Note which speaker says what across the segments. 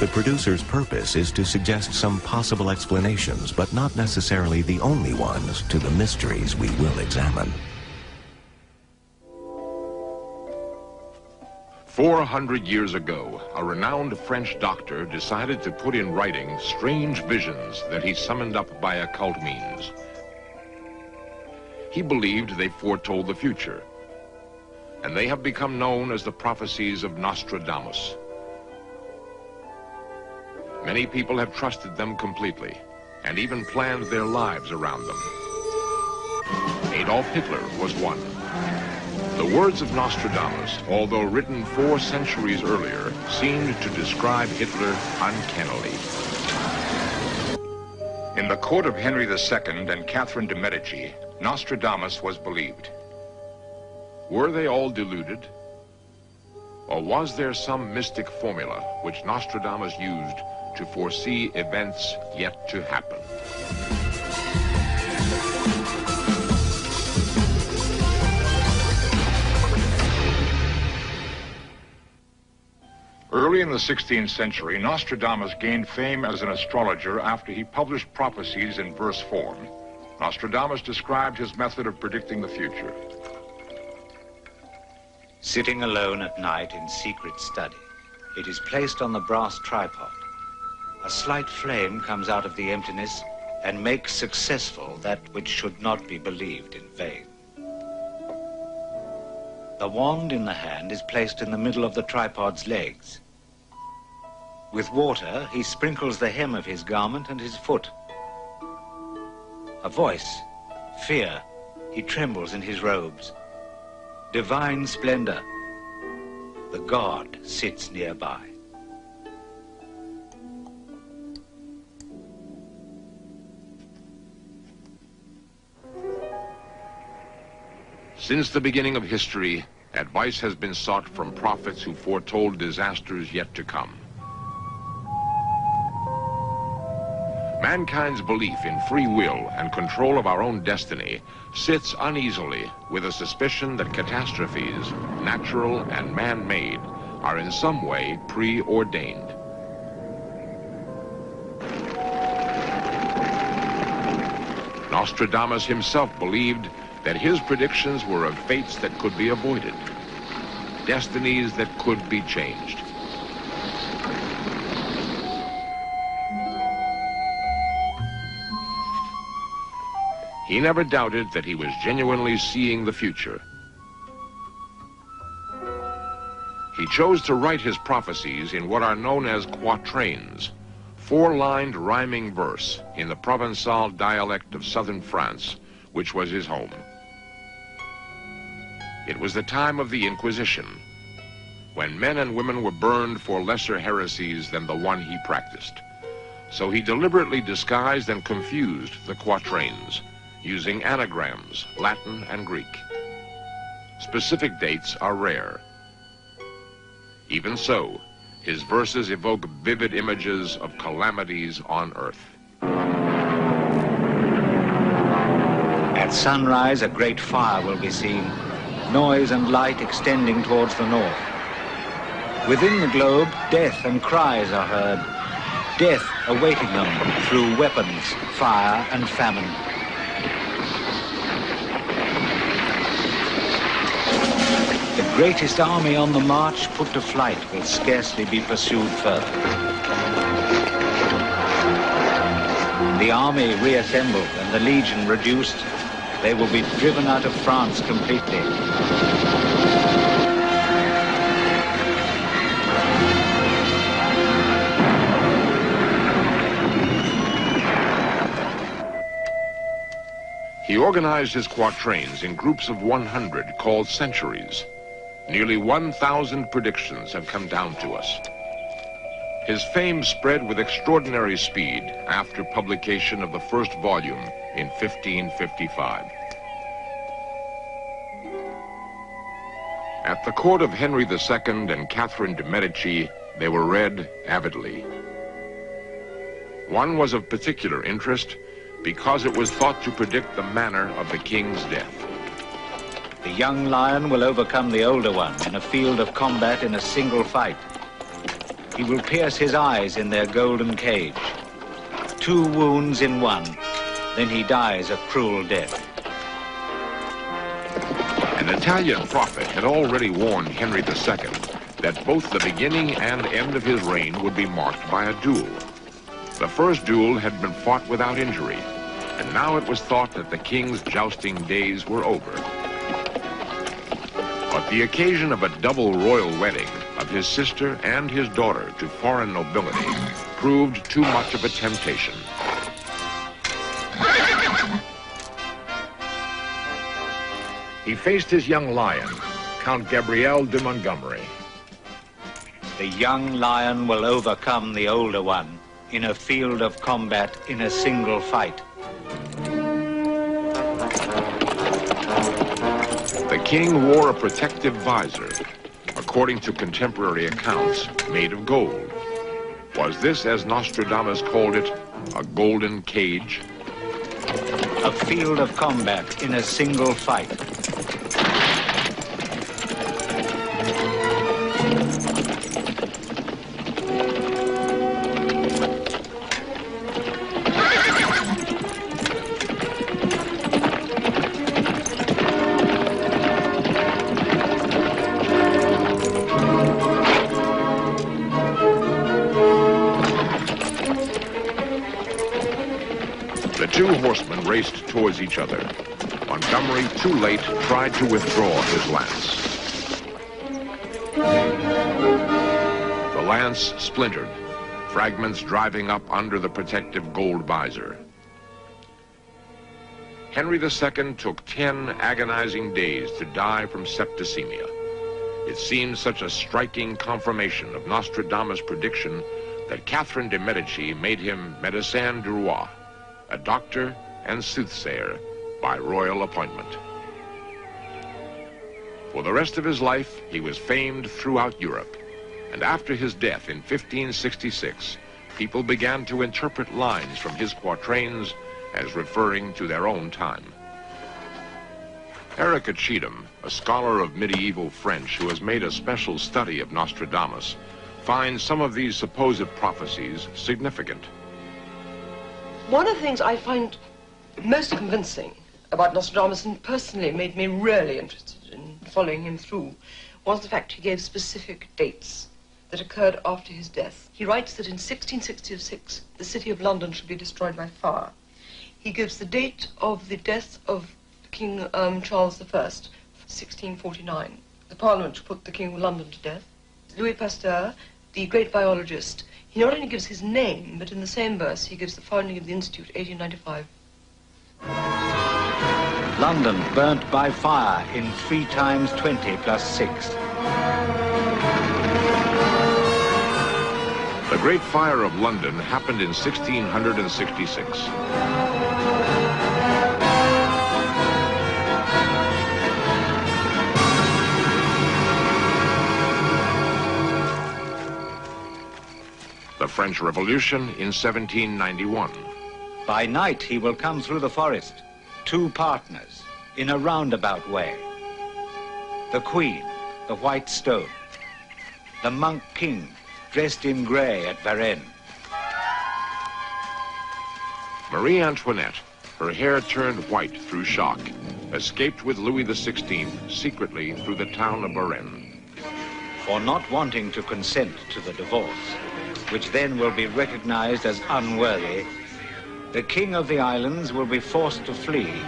Speaker 1: The producer's purpose is to suggest some possible explanations, but not necessarily the only ones, to the mysteries we will examine.
Speaker 2: 400 years ago, a renowned French doctor decided to put in writing strange visions that he summoned up by occult means. He believed they foretold the future, and they have become known as the prophecies of Nostradamus. Many people have trusted them completely, and even planned their lives around them. Adolf Hitler was one. The words of Nostradamus, although written 4 centuries earlier, seemed to describe Hitler uncannily.
Speaker 3: In the court of Henry II and Catherine de' Medici, Nostradamus was believed.
Speaker 2: Were they all deluded? Or was there some mystic formula which Nostradamus used to foresee events yet to happen?
Speaker 3: Early in the 16th century, Nostradamus gained fame as an astrologer after he published prophecies in verse form. Nostradamus described his method of predicting the future.
Speaker 4: Sitting alone at night in secret study, it is placed on the brass tripod. A slight flame comes out of the emptiness and makes successful that which should not be believed in vain. The wand in the hand is placed in the middle of the tripod's legs. With water, he sprinkles the hem of his garment and his foot. A voice, fear, he trembles in his robes. Divine splendor, the god sits nearby.
Speaker 2: Since the beginning of history, advice has been sought from prophets who foretold disasters yet to come. Mankind's belief in free will and control of our own destiny sits uneasily with a suspicion that catastrophes, natural and man-made, are in some way preordained. Nostradamus himself believed that his predictions were of fates that could be avoided, destinies that could be changed. He never doubted that he was genuinely seeing the future. He chose to write his prophecies in what are known as quatrains, 4-lined rhyming verse in the Provençal dialect of southern France, which was his home. It was the time of the Inquisition, when men and women were burned for lesser heresies than the one he practiced. So he deliberately disguised and confused the quatrains, using anagrams, Latin and Greek. Specific dates are rare. Even so, his verses evoke vivid images of calamities on earth.
Speaker 4: At sunrise, a great fire will be seen, noise and light extending towards the north. Within the globe, death and cries are heard, death awaiting them through weapons, fire and famine. The greatest army on the march put to flight will scarcely be pursued further. The army reassembled and the legion reduced, they will be driven out of France completely.
Speaker 2: He organized his quatrains in groups of 100 called centuries. Nearly 1,000 predictions have come down to us. His fame spread with extraordinary speed after publication of the first volume in 1555. At the court of Henry II and Catherine de' Medici, they were read avidly. One was of particular interest because it was thought to predict the manner of the king's death.
Speaker 4: The young lion will overcome the older one in a field of combat in a single fight. He will pierce his eyes in their golden cage. 2 wounds in one, then he dies a cruel death.
Speaker 2: An Italian prophet had already warned Henry II that both the beginning and end of his reign would be marked by a duel. The first duel had been fought without injury, and now it was thought that the king's jousting days were over. But the occasion of a double royal wedding of his sister and his daughter to foreign nobility proved too much of a temptation. He faced his young lion, Count Gabriel de Montgomery.
Speaker 4: The young lion will overcome the older one in a field of combat in a single fight.
Speaker 2: The king wore a protective visor, according to contemporary accounts, made of gold. Was this, as Nostradamus called it, a golden cage?
Speaker 4: A field of combat in a single fight.
Speaker 2: The 2 horsemen raced towards each other. Montgomery, too late, tried to withdraw his lance. The lance splintered, fragments driving up under the protective gold visor. Henry II took 10 agonizing days to die from septicemia. It seemed such a striking confirmation of Nostradamus' prediction that Catherine de' Medici made him médecin du roi, a doctor and soothsayer by royal appointment. For the rest of his life, he was famed throughout Europe, and after his death in 1566, people began to interpret lines from his quatrains as referring to their own time. Erica Cheatham, a scholar of medieval French who has made a special study of Nostradamus, finds some of these supposed prophecies significant.
Speaker 5: One of the things I find most convincing about Nostradamus, and personally made me really interested in following him through, was the fact he gave specific dates that occurred after his death. He writes that in 1666, the city of London should be destroyed by fire. He gives the date of the death of King Charles I, 1649. The Parliament should put the King of London to death. Louis Pasteur, the great biologist, he not only gives his name, but in the same verse he gives the founding of the Institute, 1895.
Speaker 4: London burnt by fire in 3 times 20 plus 6.
Speaker 2: The Great Fire of London happened in 1666. The French Revolution in 1791.
Speaker 4: By night he will come through the forest, 2 partners, in a roundabout way. The Queen, the White Stone. The Monk King, dressed in grey at Varennes.
Speaker 2: Marie Antoinette, her hair turned white through shock, escaped with Louis XVI secretly through the town of Varennes.
Speaker 4: For not wanting to consent to the divorce, which then will be recognized as unworthy, the king of the islands will be forced to flee,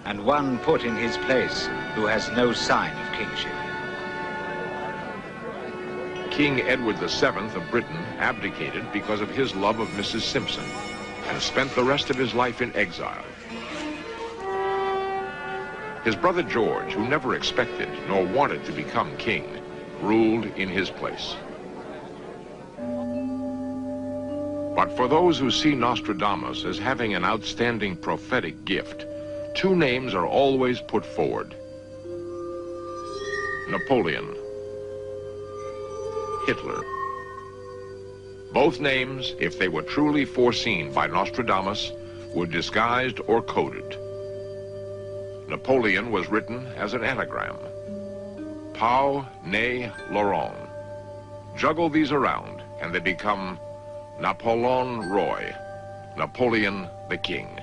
Speaker 4: and one put in his place who has no sign of kingship.
Speaker 2: King Edward VII of Britain abdicated because of his love of Mrs. Simpson and spent the rest of his life in exile. His brother George, who never expected nor wanted to become king, ruled in his place. But for those who see Nostradamus as having an outstanding prophetic gift, 2 names are always put forward: Napoleon, Hitler. Both names, if they were truly foreseen by Nostradamus, were disguised or coded. Napoleon was written as an anagram: Pau, Ne, Laurent. Juggle these around, and they become Napoleon Roy, Napoleon the King.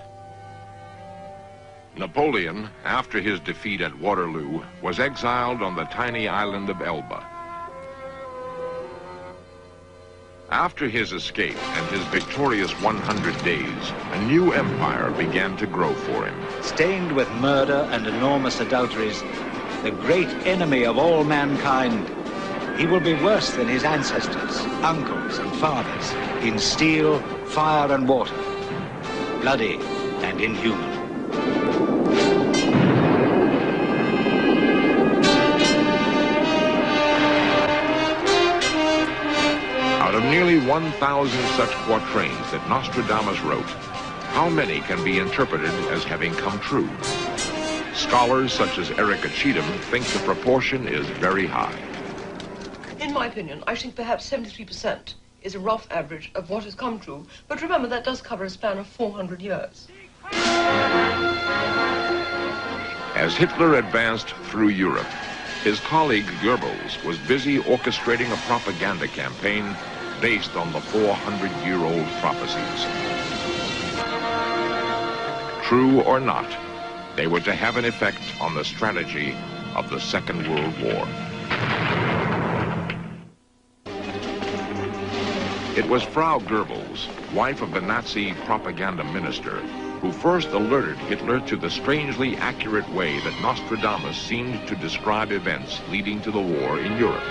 Speaker 2: Napoleon, after his defeat at Waterloo, was exiled on the tiny island of Elba. After his escape and his victorious 100 days, a new empire began to grow for him.
Speaker 4: Stained with murder and enormous adulteries, the great enemy of all mankind, he will be worse than his ancestors, uncles and fathers, in steel, fire and water, bloody and inhuman.
Speaker 2: Out of nearly 1,000 such quatrains that Nostradamus wrote, how many can be interpreted as having come true? Scholars such as Erica Cheatham think the proportion is very high.
Speaker 5: In my opinion, I think perhaps 73% is a rough average of what has come true. But remember, that does cover a span of 400 years.
Speaker 2: As Hitler advanced through Europe, his colleague Goebbels was busy orchestrating a propaganda campaign based on the 400-year-old prophecies. True or not, they were to have an effect on the strategy of the Second World War. It was Frau Goebbels, wife of the Nazi propaganda minister, who first alerted Hitler to the strangely accurate way that Nostradamus seemed to describe events leading to the war in Europe.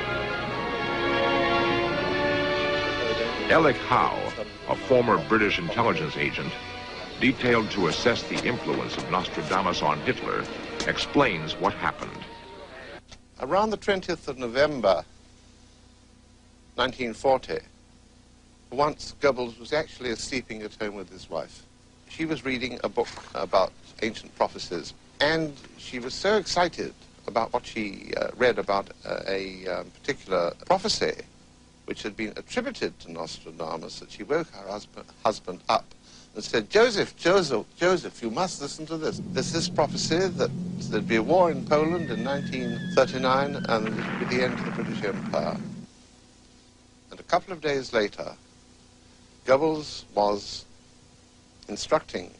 Speaker 2: Ellick Howe, a former British intelligence agent, detailed to assess the influence of Nostradamus on Hitler, explains what happened.
Speaker 6: Around the 20th of November, 1940, once Goebbels was actually sleeping at home with his wife. She was reading a book about ancient prophecies, and she was so excited about what she read about a particular prophecy which had been attributed to Nostradamus that she woke her husband up and said, Joseph, you must listen to this. There's this prophecy that there'd be a war in Poland in 1939 and it would be the end of the British Empire. And a couple of days later, Goebbels was instructing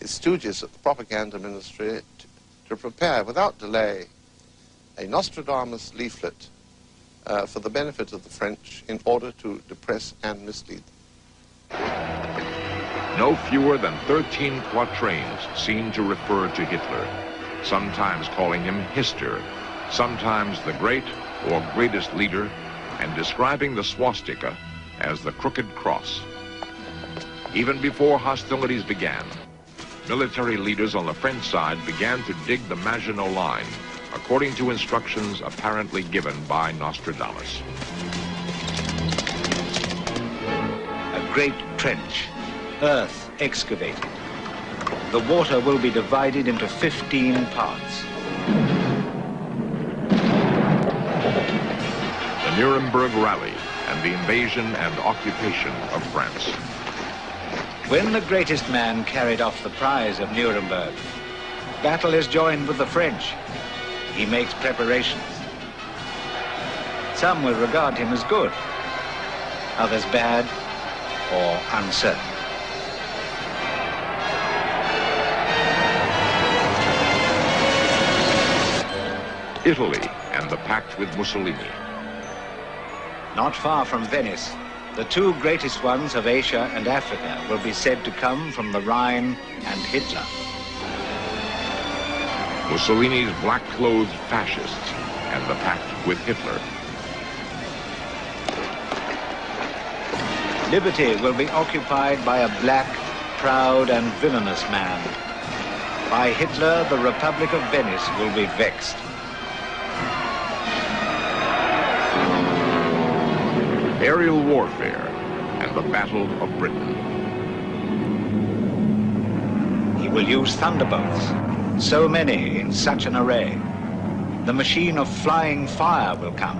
Speaker 6: his stooges at the propaganda ministry to prepare without delay a Nostradamus leaflet for the benefit of the French in order to depress and mislead them.
Speaker 2: No fewer than 13 quatrains seem to refer to Hitler, sometimes calling him Hister, sometimes the great or greatest leader, and describing the swastika as the crooked cross. Even before hostilities began, military leaders on the French side began to dig the Maginot Line, according to instructions apparently given by Nostradamus.
Speaker 4: A great trench, earth excavated. The water will be divided into 15 parts.
Speaker 2: The Nuremberg Rally and the invasion and occupation of France.
Speaker 4: When the greatest man carried off the prize of Nuremberg, battle is joined with the French. He makes preparations. Some will regard him as good, others bad or uncertain.
Speaker 2: Italy and the pact with Mussolini.
Speaker 4: Not far from Venice, the two greatest ones of Asia and Africa will be said to come from the Rhine and Hitler.
Speaker 2: Mussolini's black-clothed fascists and the pact with Hitler.
Speaker 4: Liberty will be occupied by a black, proud and villainous man. By Hitler, the Republic of Venice will be vexed.
Speaker 2: Aerial warfare and the Battle of Britain.
Speaker 4: He will use thunderbolts, so many in such an array. The machine of flying fire will come.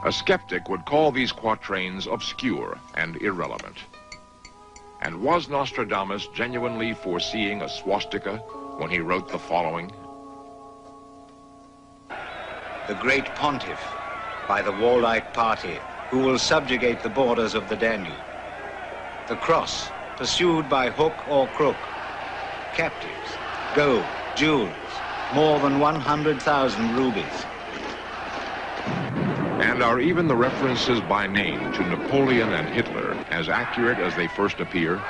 Speaker 2: A skeptic would call these quatrains obscure and irrelevant. And was Nostradamus genuinely foreseeing a swastika when he wrote the following?
Speaker 4: The great pontiff by the warlike party who will subjugate the borders of the Danube. The cross pursued by hook or crook. Captives, gold, jewels, more than 100,000 rubies.
Speaker 2: And are even the references by name to Napoleon and Hitler as accurate as they first appear?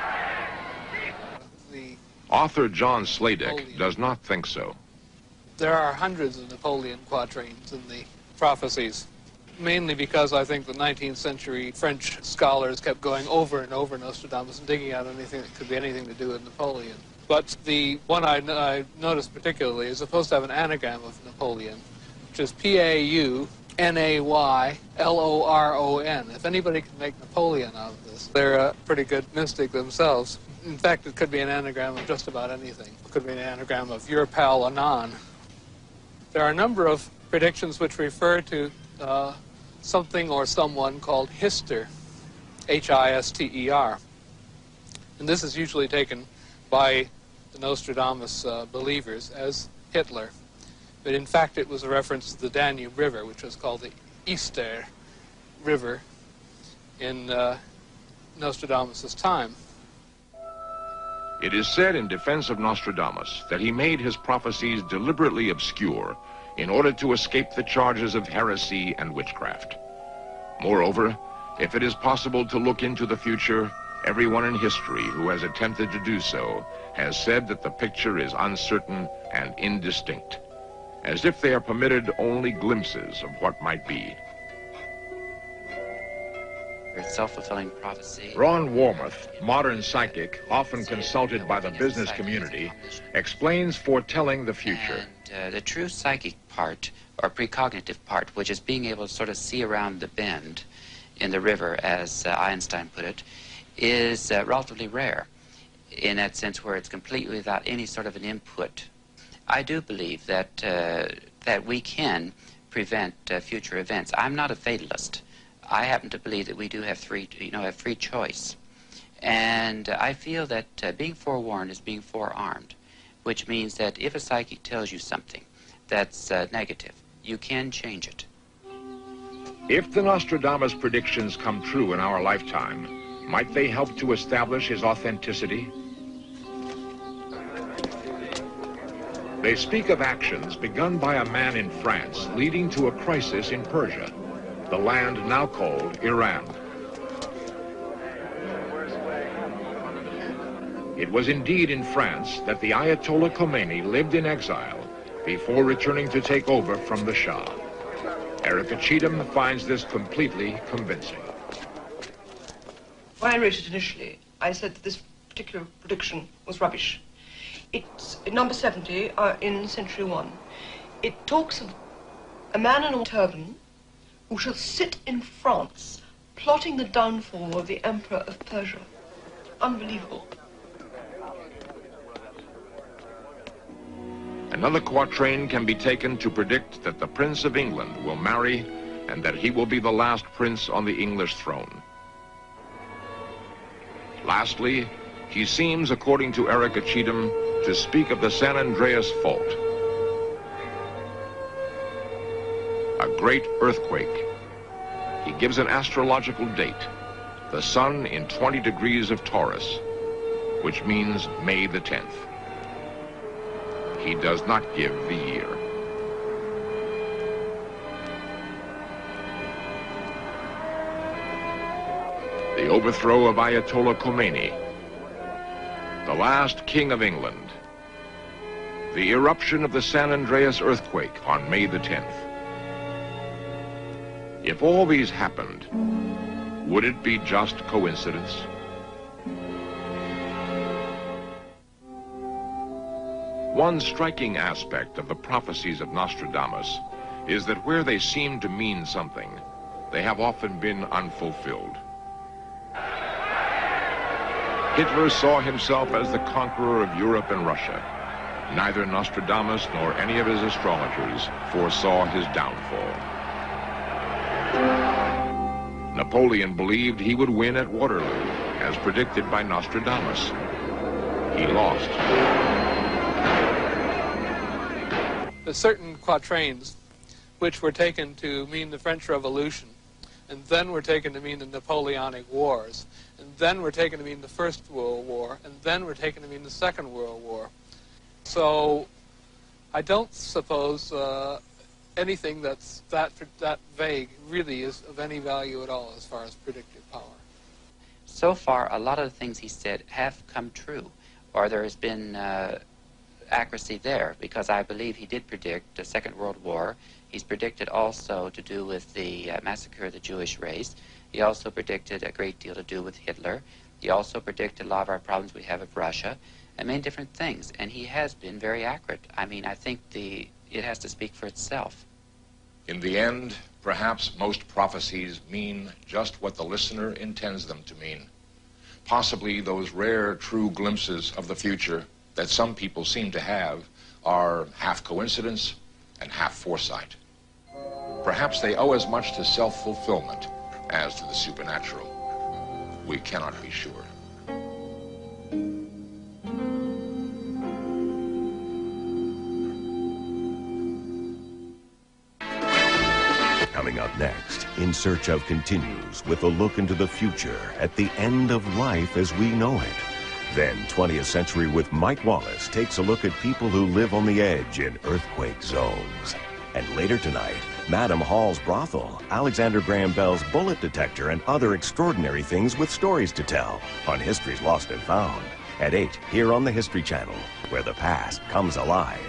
Speaker 2: Author John Sladek does not think so.
Speaker 7: There are hundreds of Napoleon quatrains in the prophecies, mainly because I think the 19th century French scholars kept going over and over Nostradamus and digging out anything that could be anything to do with Napoleon. But the one I noticed particularly is supposed to have an anagram of Napoleon, which is P-A-U-N-A-Y-L-O-R-O-N. If anybody can make Napoleon out of this, they're a pretty good mystic themselves. In fact, it could be an anagram of just about anything. It could be an anagram of your pal Anon. There are a number of predictions which refer to something or someone called Hister, H-I-S-T-E-R. And this is usually taken by the Nostradamus believers as Hitler. But in fact, it was a reference to the Danube River, which was called the Easter River in Nostradamus' time.
Speaker 2: It is said in defense of Nostradamus that he made his prophecies deliberately obscure in order to escape the charges of heresy and witchcraft. Moreover, if it is possible to look into the future, everyone in history who has attempted to do so has said that the picture is uncertain and indistinct, as if they are permitted only glimpses of what might be.
Speaker 8: Self-fulfilling prophecy.
Speaker 3: Ron Warmoth, modern psychic, often consulted by the business community, explains foretelling the future.
Speaker 8: And the true psychic part, or precognitive part, which is being able to sort of see around the bend in the river, as Einstein put it, is relatively rare in that sense where it's completely without any sort of an input. I do believe that, that we can prevent future events. I'm not a fatalist. I happen to believe that we do have free choice. And I feel that being forewarned is being forearmed, which means that if a psychic tells you something that's negative, you can change it.
Speaker 3: If the Nostradamus predictions come true in our lifetime, might they help to establish his authenticity? They speak of actions begun by a man in France leading to a crisis in Persia, the land now called Iran. It was indeed in France that the Ayatollah Khomeini lived in exile before returning to take over from the Shah. Erica Cheatham finds this completely convincing.
Speaker 5: When I wrote it initially, I said that this particular prediction was rubbish. It's number 70 in Century 1. It talks of a man in a turban who shall sit in France plotting the downfall of the Emperor of Persia. Unbelievable.
Speaker 2: Another quatrain can be taken to predict that the Prince of England will marry and that he will be the last prince on the English throne. Lastly, he seems, according to Erica Cheatham, to speak of the San Andreas Fault. A great earthquake. He gives an astrological date, the sun in 20 degrees of Taurus, which means May the 10th. He does not give the year. The overthrow of Ayatollah Khomeini, the last king of England, the eruption of the San Andreas earthquake on May the 10th. If all these happened, would it be just coincidence? One striking aspect of the prophecies of Nostradamus is that where they seem to mean something, they have often been unfulfilled. Hitler saw himself as the conqueror of Europe and Russia. Neither Nostradamus nor any of his astrologers foresaw his downfall. Napoleon believed he would win at Waterloo, as predicted by Nostradamus. He lost.
Speaker 7: There's certain quatrains which were taken to mean the French Revolution, and then were taken to mean the Napoleonic Wars, and then were taken to mean the First World War, and then were taken to mean the Second World War. So I don't suppose anything that's that vague really is of any value at all as far as predictive power.
Speaker 8: So far, a lot of the things he said have come true, or there has been accuracy there, because I believe he did predict the Second World War. He's predicted also to do with the massacre of the Jewish race. He also predicted a great deal to do with Hitler. He also predicted a lot of our problems we have with Russia, and many different things, and he has been very accurate. I mean, I think it has to speak for itself.
Speaker 3: In the end, perhaps most prophecies mean just what the listener intends them to mean. Possibly those rare, true glimpses of the future that some people seem to have are half coincidence and half foresight. Perhaps they owe as much to self-fulfillment as to the supernatural. We cannot be sure.
Speaker 1: Coming up next, In Search of continues with a look into the future at the end of life as we know it. Then 20th Century with Mike Wallace takes a look at people who live on the edge in earthquake zones. And later tonight, Madam Hall's brothel, Alexander Graham Bell's bullet detector, and other extraordinary things with stories to tell on History's Lost and Found at 8 here on the History Channel, where the past comes alive.